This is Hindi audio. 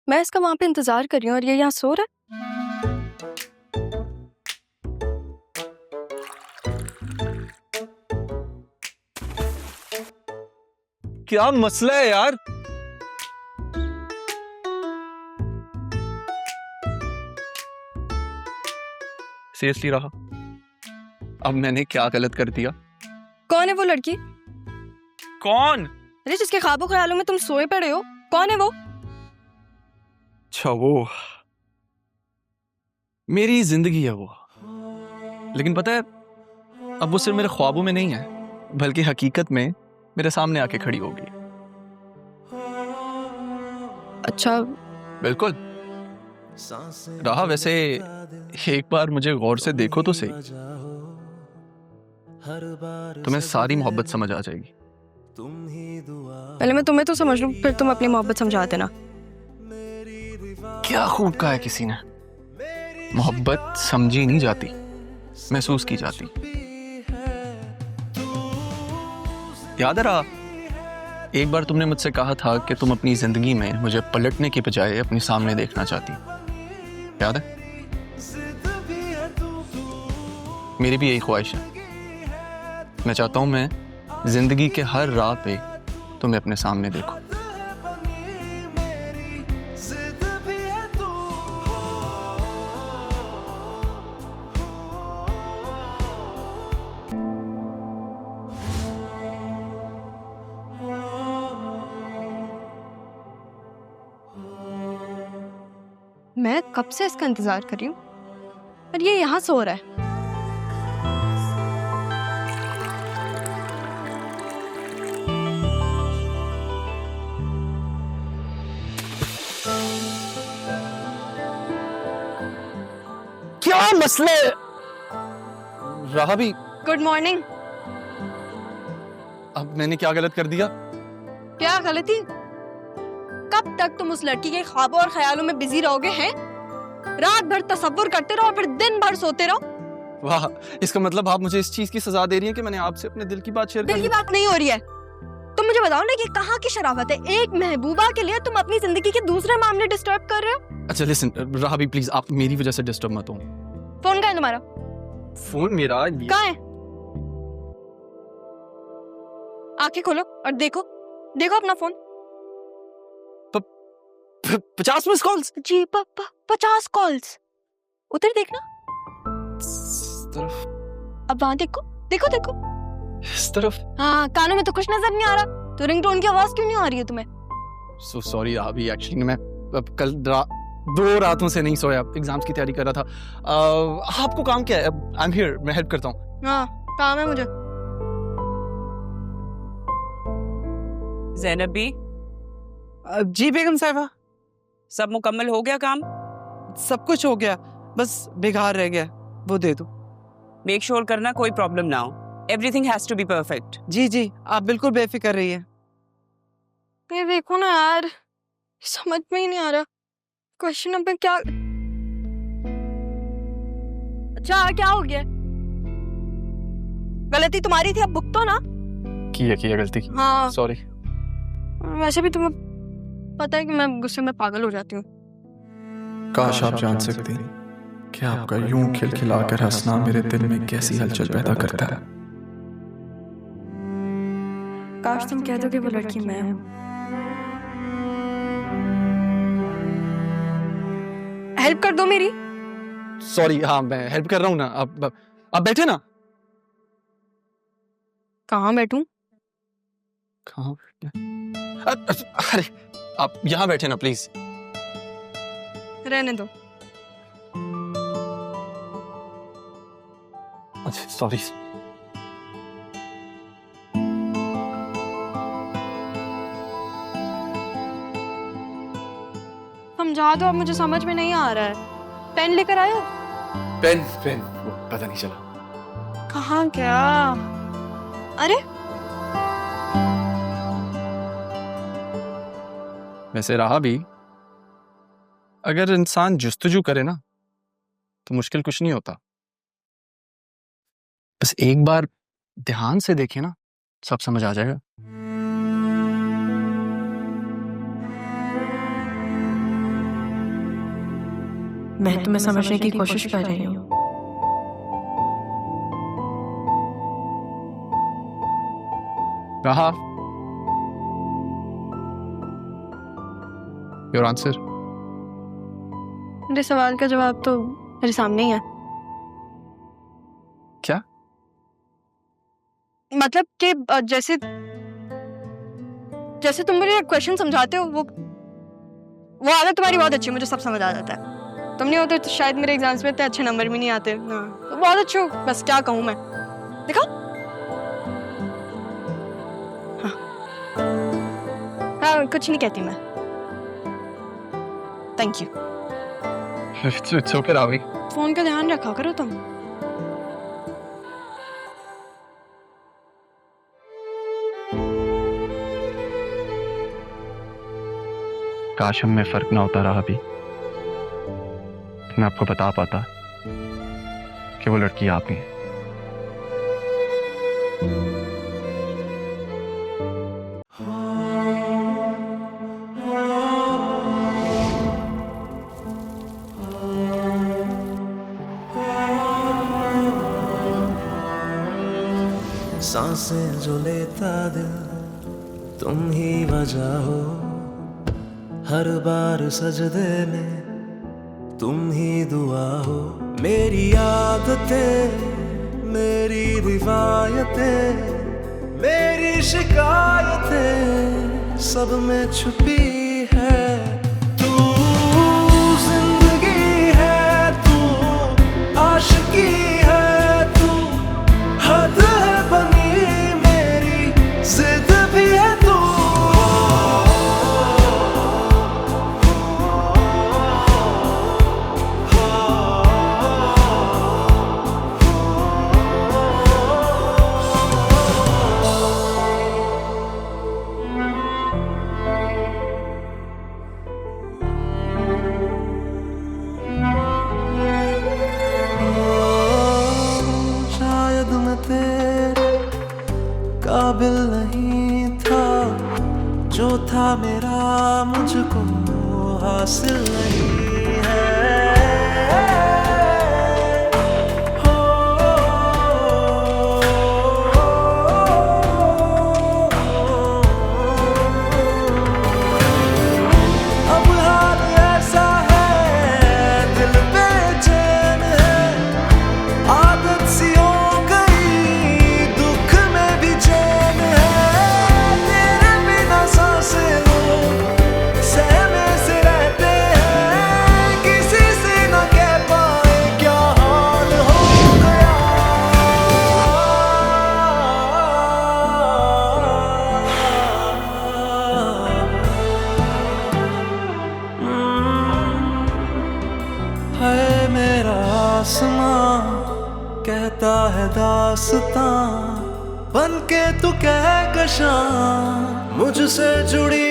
मैं इसका वहां पे इंतजार कर रही हूँ और ये यहाँ सो रहा है। क्या मसला है यार? सीरियसली रहा, अब मैंने क्या गलत कर दिया? कौन है वो लड़की? कौन? अरे जिसके ख्वाबों ख्यालों में तुम सोए पड़े हो, कौन है वो? अच्छा, वो मेरी जिंदगी है वो। लेकिन पता है, अब वो सिर्फ मेरे ख्वाबों में नहीं है, बल्कि हकीकत में मेरे सामने आके खड़ी होगी। अच्छा, बिल्कुल रहा। वैसे एक बार मुझे गौर से देखो तो सही, तुम्हें सारी मोहब्बत समझ आ जाएगी। पहले मैं तुम्हें तो समझ लूं, फिर तुम अपनी मोहब्बत समझा देना। क्या खूब कहा है किसी ने, मोहब्बत समझी नहीं जाती, महसूस की जाती। याद है रहा, एक बार तुमने मुझसे कहा था कि तुम अपनी जिंदगी में मुझे पलटने की बजाय अपने सामने देखना चाहती। याद है? मेरी भी यही ख्वाहिश है। मैं चाहता हूं मैं जिंदगी के हर राह पे तुम्हें अपने सामने देखूं। मैं कब से इसका इंतजार कर रही हूँ और ये यहाँ सो रहा है। क्या मसले? रहा भी, गुड मॉर्निंग। अब मैंने क्या गलत कर दिया? क्या गलती? कब तक तुम उस लड़की के ख्वाबों और ख्यालों में बिजी रहोगे? हैं? रात भर तसव्वुर करते रहो और फिर दिन भर सोते रहो। वाह, इसका मतलब आप मुझे इस चीज की सजा दे रही हैं कि मैंने आपसे अपने दिल की बात शेयर कर दिल दी। की बात नहीं हो रही है। तुम मुझे बताओ ना, कि कहाँ की शराफत है? एक महबूबा के लिए तुम अपनी जिंदगी के दूसरे मामले डिस्टर्ब कर रहे हो। अच्छा लिसन, रहा भी प्लीज, आप मेरी वजह से डिस्टर्ब मत हो। फोन कहाँ है तुम्हारा? फोन मेरा कहाँ है? आंखें खोलो और देखो, देखो अपना फोन। 50 miss calls. जी पापा, 50 कॉल्स। उधर देखना, इस तरफ, अब वहां देखो, देखो देखो। इस तरफ। हाँ, कानों में तो कुछ नजर नहीं आ रहा, तो रिंगटोन की आवाज क्यों नहीं आ रही है तुम्हें? सो सॉरी अभी, एक्चुअली मैं कल 2 रातों से नहीं सोया, एग्जाम्स की तैयारी कर रहा था। आपको काम क्या है? आई एम हियर, मैं हेल्प करता हूँ। हाँ, काम है मुझे। ज़ैनब भी, जी बेगम साहिबा, सब मुकम्मल हो गया काम? सब कुछ हो गया, बस बिगाड़ रह गया, वो दे दो। मेक श्योर करना कोई प्रॉब्लम ना हो। Everything has to be perfect. जी जी, आप बिल्कुल बेफिक्र रहिए। ये देखो ना यार, समझ में ही नहीं आ रहा क्वेश्चन नंबर क्या। अच्छा, क्या हो गया? गलती तुम्हारी थी, अब भुगतो ना। किया गलती की। हाँ, सॉरी। वैसे भी तुम्हें पता है कि मैं गुस्से में पागल हो जाती हूँ। काश आप जान सकती कि आपका यूं खिलखिलाकर हंसना मेरे दिल में कैसी हलचल पैदा करता है। काश तुम कह दो कि वो लड़की मैं हूँ। हेल्प कर दो मेरी। सॉरी, हाँ मैं हेल्प कर रहा हूँ ना। आप बैठे ना। कहाँ बैठूं? कहाँ बैठे? अरे आप यहाँ बैठे ना प्लीज। रहने दो। अच्छा सॉरी। समझा दो, अब मुझे समझ में नहीं आ रहा है। पेन लेकर आयो। पेन वो पता नहीं चला कहाँ गया? अरे वैसे रहा भी, अगर इंसान जुस्तजू करे ना तो मुश्किल कुछ नहीं होता। बस एक बार ध्यान से देखे ना, सब समझ आ जाएगा। मैं तुम्हें समझने की कोशिश कर रही हूँ। राहा, योर आंसर। मेरे सवाल का जवाब तो मेरे सामने ही है। क्या? मतलब कि जैसे तुम मुझे क्वेश्चन समझाते हो, वो आदत तुम्हारी बहुत अच्छी है, मुझे सब समझ आ जाता है। तुम नहीं होते तो शायद मेरे एग्जाम्स में इतने अच्छे नंबर भी नहीं आते ना। तो बहुत अच्छे हो, बस क्या कहूँ मैं। देखा? हाँ, कुछ नहीं कहती मैं। Thank you. It's okay, Ravi. Phone का ध्यान रखा करो तुम। काश हम में फर्क ना होता रहा अभी, मैं आपको बता पाता कि वो लड़की आप ही है। सांसें जो लेता दिल तुम ही वजह हो, हर बार सजदे में तुम ही दुआ हो। मेरी आदतें, मेरी रिवायतें, मेरी शिकायतें सब में छुपी है तू। जिंदगी है तू, आशिकी है तू, हद है बनी मेरी, जिद भी है तू। शायद मैं तेरे काबिल नहीं था, जो था मेरा मुझको हासिल नहीं है। हो अब हाल ऐसा है, दिल बेचैन है, आदत सी हो गई, दुख में भी चैन है। तेरे बिना सांसें वो सहमे से रहते हैं, किसी से न कह पाए क्या हाल हो गया। है मेरा आसमां कहता है दास्तां, बन के तू कहकशां मुझसे जुड़ी